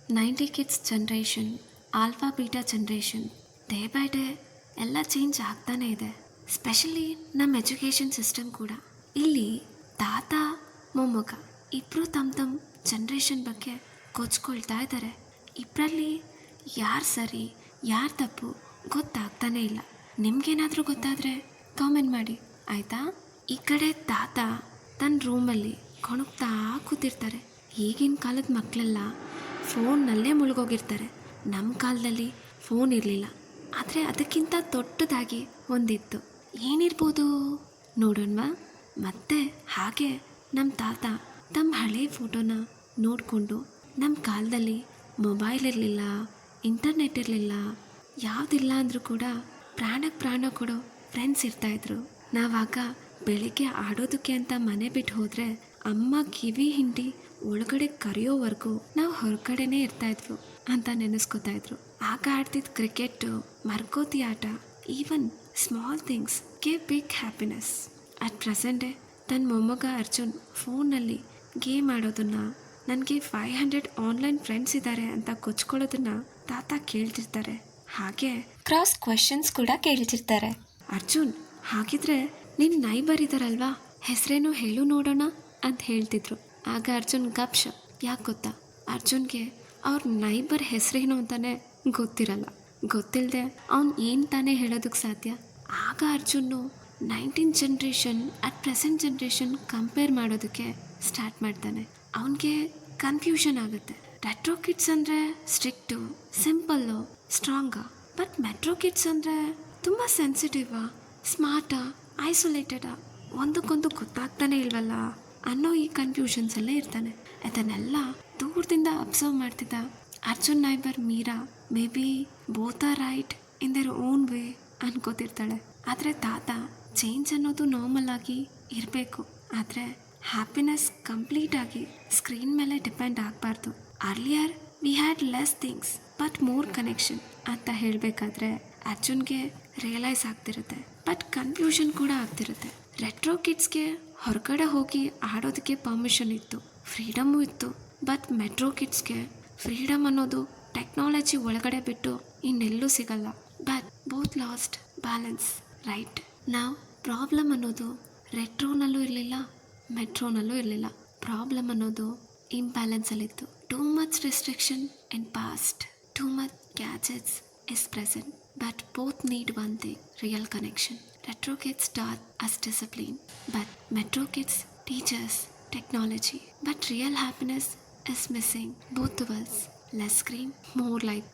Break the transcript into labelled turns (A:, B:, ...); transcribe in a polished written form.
A: 90 kids generation, alpha beta generation, day by day ಎಲ್ಲ change ಆಗ್ತಾನೇ ಇದೆ. ಸ್ಪೆಷಲಿ ನಮ್ಮ ಎಜುಕೇಷನ್ ಸಿಸ್ಟಮ್ ಕೂಡ. ಇಲ್ಲಿ ತಾತ ಮೊಮ್ಮಗ ಇಬ್ಬರು ತಮ್ಮ ಜನ್ರೇಷನ್ ಬಗ್ಗೆ ಕೊಚ್ಕೊಳ್ತಾ ಇದ್ದಾರೆ. ಇಬ್ಬರಲ್ಲಿ ಯಾರು ಸರಿ ಯಾರು ತಪ್ಪು ಗೊತ್ತಾಗ್ತಾನೇ ಇಲ್ಲ. ನಿಮ್ಗೇನಾದರೂ ಗೊತ್ತಾದರೆ ಕಾಮೆಂಟ್ ಮಾಡಿ ಆಯಿತಾ. ಈ ಕಡೆ ತಾತ ತನ್ನ ರೂಮಲ್ಲಿ ಕೊಣಗ್ತಾ ಕೂತಿರ್ತಾರೆ. ಈಗಿನ ಕಾಲದ ಮಕ್ಕಳೆಲ್ಲ ಫೋನ್ನಲ್ಲೇ ಮುಳುಗೋಗಿರ್ತಾರೆ. ನಮ್ಮ ಕಾಲದಲ್ಲಿ ಫೋನ್ ಇರಲಿಲ್ಲ, ಆದರೆ ಅದಕ್ಕಿಂತ ದೊಡ್ಡದಾಗಿ ಒಂದಿತ್ತು. ಏನಿರ್ಬೋದು ನೋಡೋಣವಾ. ಮತ್ತೆ ಹಾಗೆ ನಮ್ಮ ತಾತ ತಮ್ಮ ಹಳೆ ಫೋಟೋನ ನೋಡಿಕೊಂಡು, ನಮ್ಮ ಕಾಲದಲ್ಲಿ ಮೊಬೈಲ್ ಇರಲಿಲ್ಲ, ಇಂಟರ್ನೆಟ್ ಇರಲಿಲ್ಲ, ಯಾವುದಿಲ್ಲ ಅಂದರೂ ಕೂಡ ಪ್ರಾಣಕ್ಕೆ ಪ್ರಾಣ ಕೊಡೋ ಫ್ರೆಂಡ್ಸ್ ಇರ್ತಾಯಿದ್ರು. ನಾವಾಗ ಬೆಳಿಗ್ಗೆ ಆಡೋದಕ್ಕೆ ಅಂತ ಮನೆ ಬಿಟ್ಟು ಹೋದರೆ ಅಮ್ಮ ಕಿವಿ ಹಿಂಡಿ ಒಳಗಡೆ ಕರೆಯೋವರೆಗೂ ನಾವು ಹೊರಗಡೆನೇ ಇರ್ತಾಯಿದ್ವು ಅಂತ ನೆನೆಸ್ಕೊತಾ ಇದ್ರು. ಆಗ ಆಡ್ತಿದ್ದ ಕ್ರಿಕೆಟ್ಟು, ಮರ್ಕೋತಿ ಆಟ, even small things give big happiness. At ಪ್ರೆಸೆಂಟೇ ತನ್ನ ಮೊಮ್ಮಗ ಅರ್ಜುನ್ ಫೋನಲ್ಲಿ ಗೇಮ್ ಆಡೋದನ್ನು, ನನಗೆ 500 ಆನ್ಲೈನ್ ಫ್ರೆಂಡ್ಸ್ ಇದ್ದಾರೆ ಅಂತ ಕೊಚ್ಕೊಳ್ಳೋದನ್ನು ತಾತ ಕೇಳ್ತಿರ್ತಾರೆ. ಹಾಗೆ ಕ್ರಾಸ್ ಕ್ವೆಶನ್ಸ್ ಕೂಡ ಕೇಳ್ತಿರ್ತಾರೆ. ಅರ್ಜುನ್, ಹಾಗಿದ್ರೆ ನಿನ್ನ ನೈಬರ್ ಇದ್ದಾರಲ್ವಾ, ಹೆಸರೇನು ಹೇಳು ನೋಡೋಣ ಅಂತ ಹೇಳ್ತಿದ್ರು. ಆಗ ಅರ್ಜುನ್ ಗಪ್ಶ. ಯಾಕೆ ಗೊತ್ತಾ, ಅರ್ಜುನ್ಗೆ ಅವ್ರ ನೈಬರ್ ಹೆಸರೇನು ಅಂತಾನೆ ಗೊತ್ತಿರಲ್ಲ. ಗೊತ್ತಿಲ್ಲದೆ ಅವ್ನು ಏನು ತಾನೇ ಹೇಳೋದಕ್ಕೆ ಸಾಧ್ಯ. ಆಗ ಅರ್ಜುನ್ನು 19 generation at present generation compare ಮಾಡೋದಕ್ಕೆ ಸ್ಟಾರ್ಟ್ ಮಾಡ್ತಾನೆ. ಅವನಿಗೆ ಕನ್ಫ್ಯೂಷನ್ ಆಗುತ್ತೆ. ರೆಟ್ರೋ ಕಿಡ್ಸ್ ಅಂದರೆ ಸ್ಟ್ರಿಕ್ಟು, ಸಿಂಪಲ್ಲು, ಸ್ಟ್ರಾಂಗಾ. ಬಟ್ ಮೆಟ್ರೋ ಕಿಡ್ಸ್ ಅಂದರೆ ತುಂಬ ಸೆನ್ಸಿಟಿವಾ, ಸ್ಮಾರ್ಟಾ, ಐಸೋಲೇಟೆಡಾ, ಒಂದಕ್ಕೊಂದು ಗೊತ್ತಾಗ್ತಾನೆ ಇಲ್ವಲ್ಲ ಅನ್ನೋ ಈ ಕನ್ಫ್ಯೂಷನ್ಸಲ್ಲೇ ಇರ್ತಾನೆ. ಅದನ್ನೆಲ್ಲ ದೂರದಿಂದ ಅಬ್ಸರ್ವ್ ಮಾಡ್ತಿದ್ದ Arjun neighbour Meera maybe both are right in their own way ಅನ್ಕೋತಿರ್ತಾಳೆ. ಆದರೆ ತಾತ ಚೇಂಜ್ ಅನ್ನೋದು ನಾರ್ಮಲ್ ಆಗಿ ಇರಬೇಕು, ಆದರೆ ಹ್ಯಾಪಿನೆಸ್ ಕಂಪ್ಲೀಟ್ ಆಗಿ ಸ್ಕ್ರೀನ್ ಮೇಲೆ ಡಿಪೆಂಡ್ ಆಗಬಾರ್ದು. Earlier we had less things but more connection ಅಂತ ಹೇಳಬೇಕಾದ್ರೆ ಅರ್ಜುನ್ಗೆ ರಿಯಲೈಸ್ ಆಗ್ತಿರುತ್ತೆ. ಬಟ್ ಕನ್ಫ್ಯೂಷನ್ ಕೂಡ ಆಗ್ತಿರುತ್ತೆ. ರೆಟ್ರೋ ಕಿಡ್ಸ್ಗೆ ಹೊರಗಡೆ ಹೋಗಿ ಆಡೋದಕ್ಕೆ ಪರ್ಮಿಷನ್ ಇತ್ತು, ಫ್ರೀಡಮ್ಮು ಇತ್ತು. ಬಟ್ ಮೆಟ್ರೋ ಕಿಡ್ಸ್ಗೆ ಫ್ರೀಡಮ್ ಅನ್ನೋದು ಟೆಕ್ನಾಲಜಿ ಒಳಗಡೆ ಬಿಟ್ಟು ಇನ್ನೆಲ್ಲೂ ಸಿಗಲ್ಲ. But both lost balance, right? ನಾವು ಪ್ರಾಬ್ಲಮ್ ಅನ್ನೋದು ರೆಟ್ರೋನಲ್ಲೂ ಇರಲಿಲ್ಲ, ಮೆಟ್ರೋನಲ್ಲೂ ಇರಲಿಲ್ಲ. ಪ್ರಾಬ್ಲಮ್ ಅನ್ನೋದು ಇಂಬ್ಯಾಲೆನ್ಸಲ್ಲಿತ್ತು. Too much restriction in past, too much gadgets is present. But both need one thing, real connection. Retro kids taught us discipline, but metro kids teach us technology. But real happiness is missing both the worlds. Less screen, more light.